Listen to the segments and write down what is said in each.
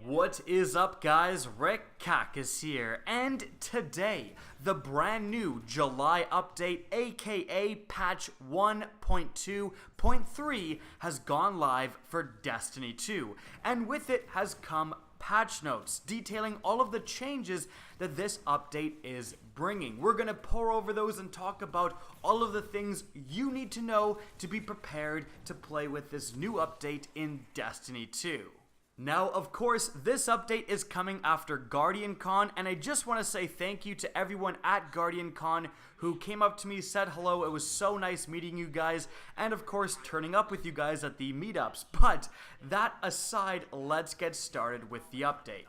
What is up, guys? Rick Cactus here, and today, the brand new July update, aka patch 1.2.3, has gone live for Destiny 2, and with it has come patch notes detailing all of the changes that this update is bringing. We're going to pour over those and talk about all of the things you need to know to be prepared to play with this new update in Destiny 2. Now, of course, this update is coming after GuardianCon, and I just want to say thank you to everyone at GuardianCon who came up to me, said hello. It was so nice meeting you guys, and of course, turning up with you guys at the meetups. But that aside, let's get started with the update.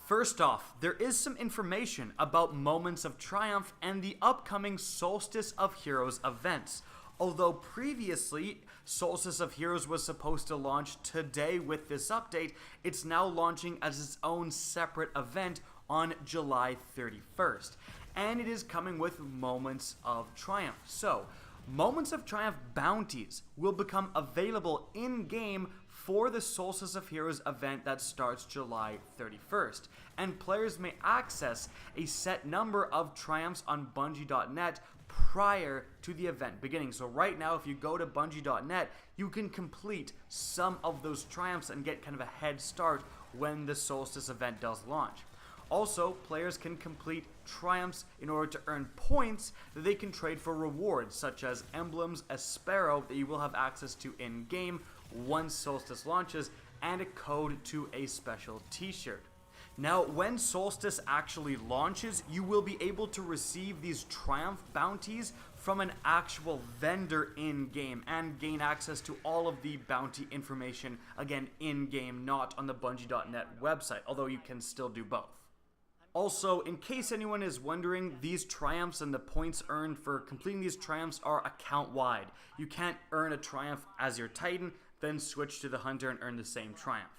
First off, there is some information about Moments of Triumph and the upcoming Solstice of Heroes events. Although previously, Solstice of Heroes was supposed to launch today with this update, it's now launching as its own separate event on July 31st. And it is coming with Moments of Triumph. So, Moments of Triumph bounties will become available in-game for the Solstice of Heroes event that starts July 31st. And players may access a set number of triumphs on Bungie.net prior to the event beginning. So right now, if you go to Bungie.net, you can complete some of those triumphs and get kind of a head start when the Solstice event does launch. Also, players can complete triumphs in order to earn points that they can trade for rewards, such as emblems, ASTRO that you will have access to in-game once Solstice launches, and a code to a special t-shirt. Now, when Solstice actually launches, you will be able to receive these Triumph bounties from an actual vendor in-game and gain access to all of the bounty information, again, in-game, not on the Bungie.net website, although you can still do both. Also, in case anyone is wondering, these triumphs and the points earned for completing these triumphs are account-wide. You can't earn a triumph as your Titan, then switch to the Hunter and earn the same triumph.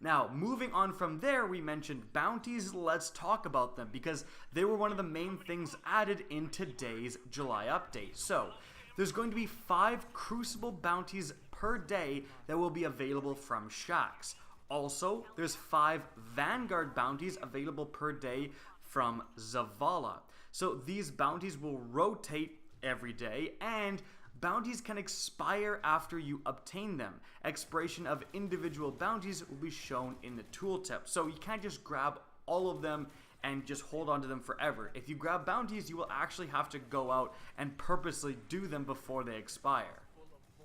Now, moving on from there, we mentioned bounties. Let's talk about them because they were one of the main things added in today's July update. So, there's going to be 5 Crucible bounties per day that will be available from Shaxx. Also, there's 5 Vanguard bounties available per day from Zavala. So, these bounties will rotate every day, and bounties can expire after you obtain them. Expiration of individual bounties will be shown in the tooltip. So you can't just grab all of them and just hold on to them forever. If you grab bounties, you will actually have to go out and purposely do them before they expire.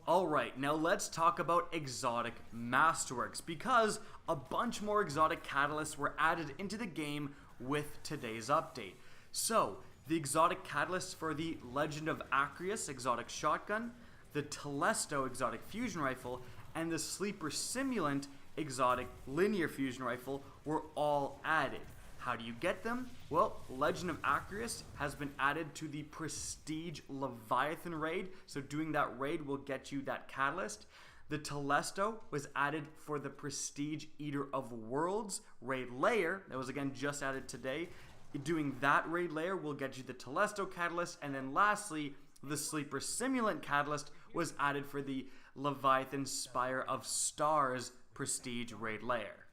Alright, now let's talk about exotic masterworks, because a bunch more exotic catalysts were added into the game with today's update. So, the exotic catalysts for the Legend of Acreus exotic shotgun, the Telesto exotic fusion rifle, and the Sleeper Simulant exotic linear fusion rifle were all added. How do you get them? Well, Legend of Acreus has been added to the Prestige Leviathan raid, so doing that raid will get you that catalyst. The Telesto was added for the Prestige Eater of Worlds raid layer, that was again just added today. Doing that raid layer will get you the Telesto catalyst, and then lastly, the Sleeper Simulant catalyst was added for the Leviathan Spire of Stars Prestige raid layer.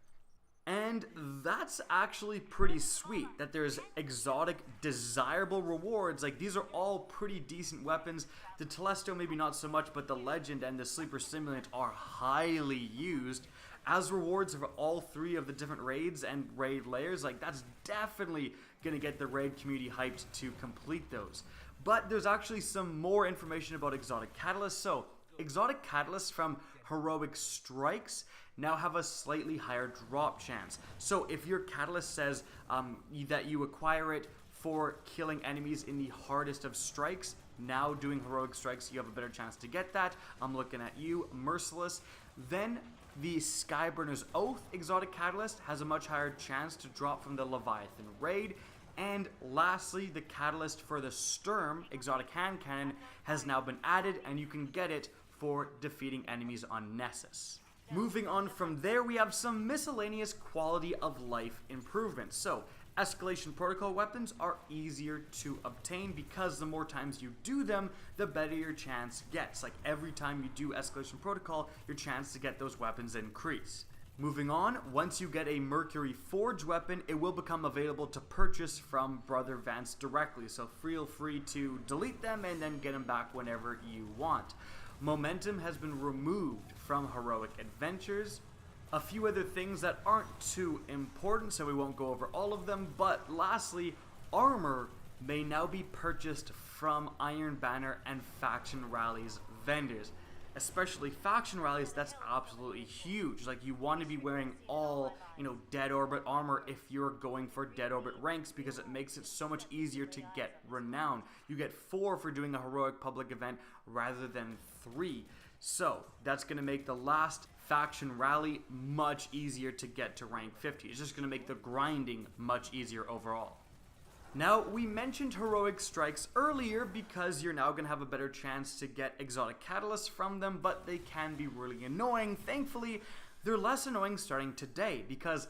And that's actually pretty sweet, that there's exotic, desirable rewards. Like, these are all pretty decent weapons. The Telesto maybe not so much, but the Legend and the Sleeper Simulant are highly used as rewards for all 3 of the different raids and raid layers. Like, that's definitely gonna get the raid community hyped to complete those. But there's actually some more information about exotic catalysts. So, exotic catalysts from Heroic Strikes now have a slightly higher drop chance. So if your catalyst says that you acquire it for killing enemies in the hardest of strikes, now doing Heroic Strikes, you have a better chance to get that. I'm looking at you, Merciless. Then the Skyburner's Oath exotic catalyst has a much higher chance to drop from the Leviathan raid. And lastly, the catalyst for the Sturm exotic hand cannon has now been added, and you can get it for defeating enemies on Nessus. Moving on from there, we have some miscellaneous quality of life improvements. So, Escalation Protocol weapons are easier to obtain because the more times you do them, the better your chance gets. Like, every time you do Escalation Protocol, your chance to get those weapons increase. Moving on, once you get a Mercury Forge weapon, it will become available to purchase from Brother Vance directly, so feel free to delete them and then get them back whenever you want. Momentum has been removed from Heroic Adventures. A few other things that aren't too important, so we won't go over all of them, but lastly, armor may now be purchased from Iron Banner and Faction Rallies vendors. Especially Faction Rallies, that's absolutely huge. Like, you want to be wearing all, Dead Orbit armor if you're going for Dead Orbit ranks, because it makes it so much easier to get renown. You get 4 for doing a heroic public event rather than 3. So, that's going to make the last Faction Rally much easier to get to rank 50. It's just going to make the grinding much easier overall. Now, we mentioned heroic strikes earlier because you're now going to have a better chance to get exotic catalysts from them, but they can be really annoying. Thankfully, they're less annoying starting today because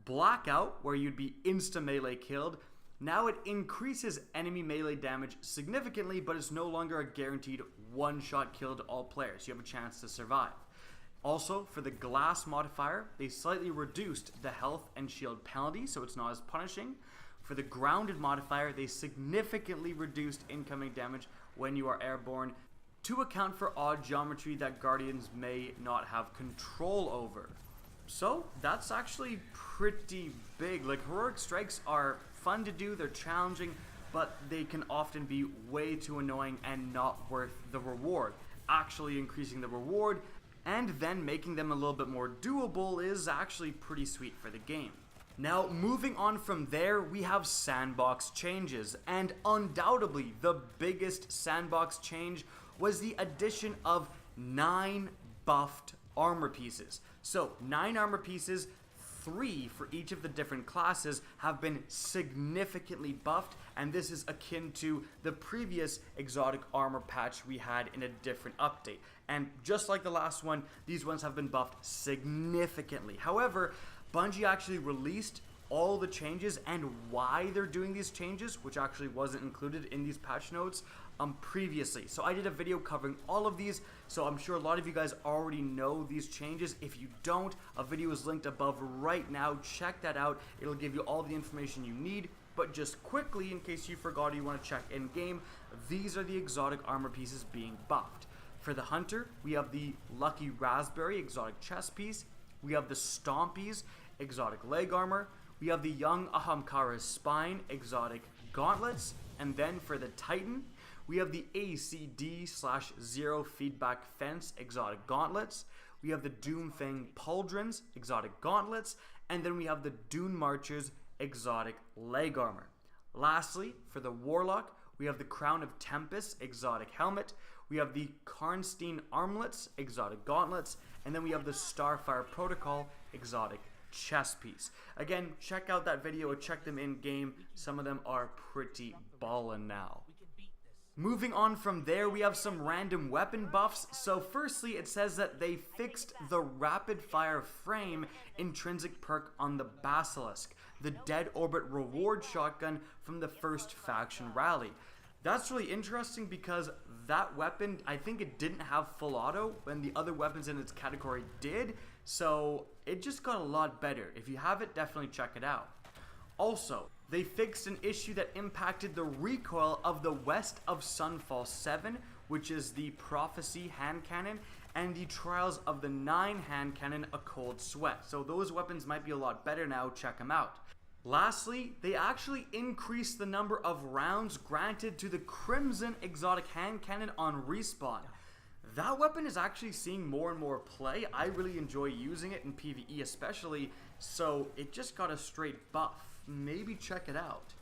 Blackout, where you'd be insta-melee killed, now it increases enemy melee damage significantly, but it's no longer a guaranteed one-shot kill to all players. You have a chance to survive. Also, for the Glass modifier, they slightly reduced the health and shield penalty, so it's not as punishing. For the Grounded modifier, they significantly reduced incoming damage when you are airborne to account for odd geometry that Guardians may not have control over. So, that's actually pretty big. Like, heroic strikes are fun to do, they're challenging, but they can often be way too annoying and not worth the reward. Actually increasing the reward and then making them a little bit more doable is actually pretty sweet for the game. Now, moving on from there, we have sandbox changes, and undoubtedly the biggest sandbox change was the addition of 9 buffed armor pieces. So, 9 armor pieces, 3 for each of the different classes, have been significantly buffed, and this is akin to the previous exotic armor patch we had in a different update. And just like the last one, these ones have been buffed significantly. However, Bungie actually released all the changes and why they're doing these changes, which actually wasn't included in these patch notes previously. So I did a video covering all of these, so I'm sure a lot of you guys already know these changes. If you don't, a video is linked above right now. Check that out. It'll give you all the information you need. But just quickly, in case you forgot or you want to check in game, these are the exotic armor pieces being buffed. For the Hunter, we have the Lucky Raspberry exotic chest piece. We have the Stompies exotic leg armor. We have the Young Ahamkara's Spine exotic gauntlets. And then for the Titan, we have the ACD/Zero Feedback Fence exotic gauntlets. We have the Doomfang Pauldrons exotic gauntlets. And then we have the Dune Marchers exotic leg armor. Lastly, for the Warlock, we have the Crown of Tempest exotic helmet. We have the Karnstein Armlets exotic gauntlets. And then we have the Starfire Protocol exotic chest piece. Again, check out that video or check them in game. Some of them are pretty ballin' now. Moving on from there, we have some random weapon buffs. So firstly, it says that they fixed the rapid fire frame intrinsic perk on the Basilisk, the Dead Orbit reward shotgun from the first faction rally. That's really interesting because that weapon, I think it didn't have full auto when the other weapons in its category did, so it just got a lot better. If you have it, definitely check it out. Also, they fixed an issue that impacted the recoil of the West of Sunfall 7, which is the Prophecy hand cannon, and the Trials of the 9 hand cannon, A Cold Sweat. So those weapons might be a lot better now, check them out. Lastly, they actually increased the number of rounds granted to the Crimson exotic hand cannon on respawn. That weapon is actually seeing more and more play. I really enjoy using it in PvE especially, so it just got a straight buff. Maybe check it out.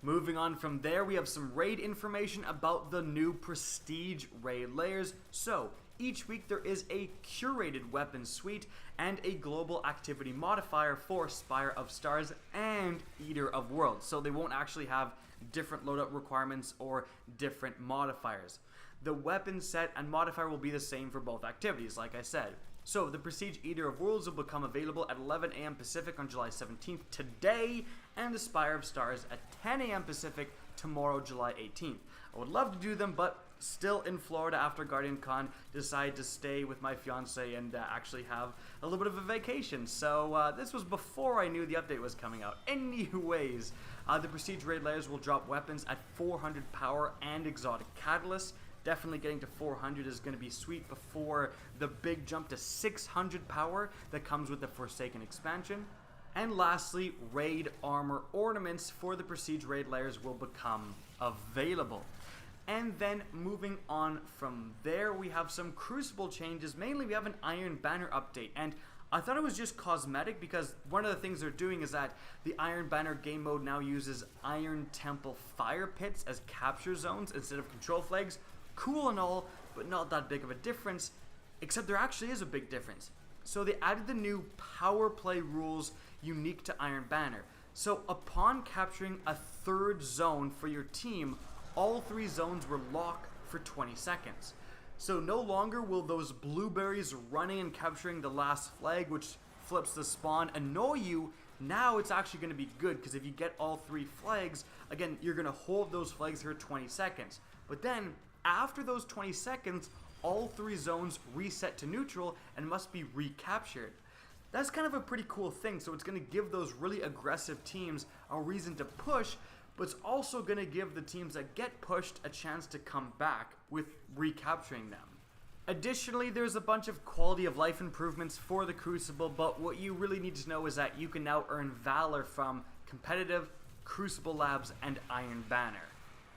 Moving on from there, we have some raid information about the new Prestige raid layers. So, each week there is a curated weapon suite and a global activity modifier for Spire of Stars and Eater of Worlds. So they won't actually have different loadout requirements or different modifiers. The weapon set and modifier will be the same for both activities, like I said. So the Prestige Eater of Worlds will become available at 11 AM Pacific on July 17th today, and the Spire of Stars at 10 AM Pacific tomorrow, July 18th. I would love to do them, but still in Florida after Guardian Con, decided to stay with my fiance and actually have a little bit of a vacation. So this was before I knew the update was coming out. Anyways, the Prestige Raid Layers will drop weapons at 400 power and exotic catalysts. Definitely getting to 400 is going to be sweet before the big jump to 600 power that comes with the Forsaken expansion. And lastly, raid armor ornaments for the Prestige Raid Layers will become available. And then moving on from there, we have some Crucible changes. Mainly we have an Iron Banner update, and I thought it was just cosmetic because one of the things they're doing is that the Iron Banner game mode now uses Iron Temple fire pits as capture zones instead of control flags. Cool and all, but not that big of a difference, except there actually is a big difference. So they added the new power play rules unique to Iron Banner. So upon capturing a third zone for your team, all 3 zones will lock for 20 seconds. So no longer will those blueberries running and capturing the last flag, which flips the spawn, annoy you. Now it's actually going to be good, because if you get all 3 flags, again, you're going to hold those flags for 20 seconds. But then, after those 20 seconds, all 3 zones reset to neutral and must be recaptured. That's kind of a pretty cool thing, so it's going to give those really aggressive teams a reason to push, but it's also going to give the teams that get pushed a chance to come back with recapturing them. Additionally, there's a bunch of quality of life improvements for the Crucible, but what you really need to know is that you can now earn Valor from Competitive, Crucible Labs, and Iron Banner.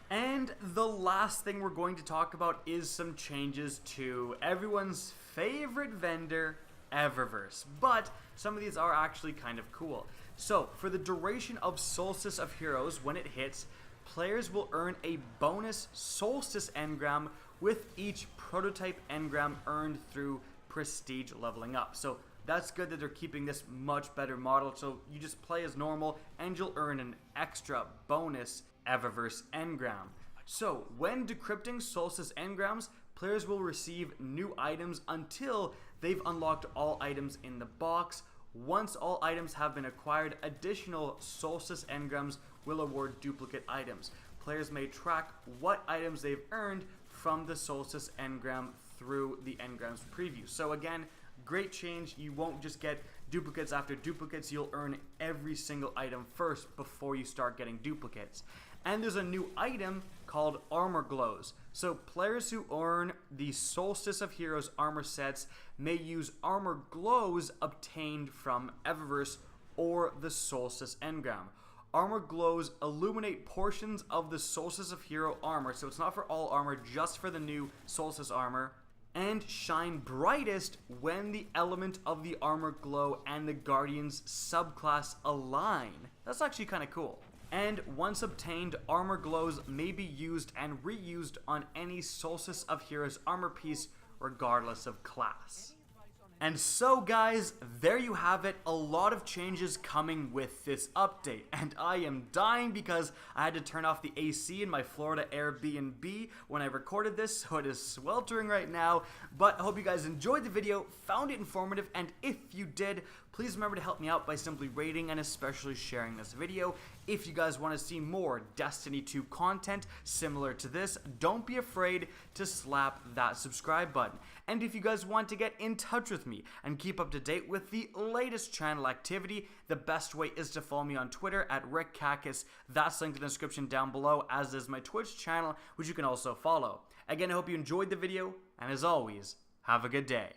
And the last thing we're going to talk about is some changes to everyone's favorite vendor, Eververse. But some of these are actually kind of cool. So, for the duration of Solstice of Heroes, when it hits, players will earn a bonus Solstice engram with each prototype engram earned through Prestige leveling up. So that's good that they're keeping this much better model, so you just play as normal and you'll earn an extra bonus Eververse engram. So when decrypting Solstice engrams, players will receive new items until they've unlocked all items in the box. Once all items have been acquired, additional Solstice engrams will award duplicate items. Players may track what items they've earned from the Solstice engram through the engrams preview. So again, great change. You won't just get duplicates after duplicates. You'll earn every single item first before you start getting duplicates. And there's a new item called Armor Glows. So players who earn the Solstice of Heroes armor sets may use Armor Glows obtained from Eververse or the Solstice engram. Armor Glows illuminate portions of the Solstice of Hero armor, so it's not for all armor, just for the new Solstice armor, and shine brightest when the element of the armor glow and the Guardian's subclass align. That's actually kind of cool. And once obtained, Armor Glows may be used and reused on any Solstice of Heroes armor piece regardless of class. And so guys, there you have it, a lot of changes coming with this update, and I am dying because I had to turn off the AC in my Florida Airbnb when I recorded this, so it is sweltering right now, but I hope you guys enjoyed the video, found it informative, and if you did, please remember to help me out by simply rating and especially sharing this video. If you guys want to see more Destiny 2 content similar to this, don't be afraid to slap that subscribe button. And if you guys want to get in touch with me and keep up to date with the latest channel activity, the best way is to follow me on Twitter at RickCacus. That's linked in the description down below, as is my Twitch channel, which you can also follow. Again, I hope you enjoyed the video, and as always, have a good day.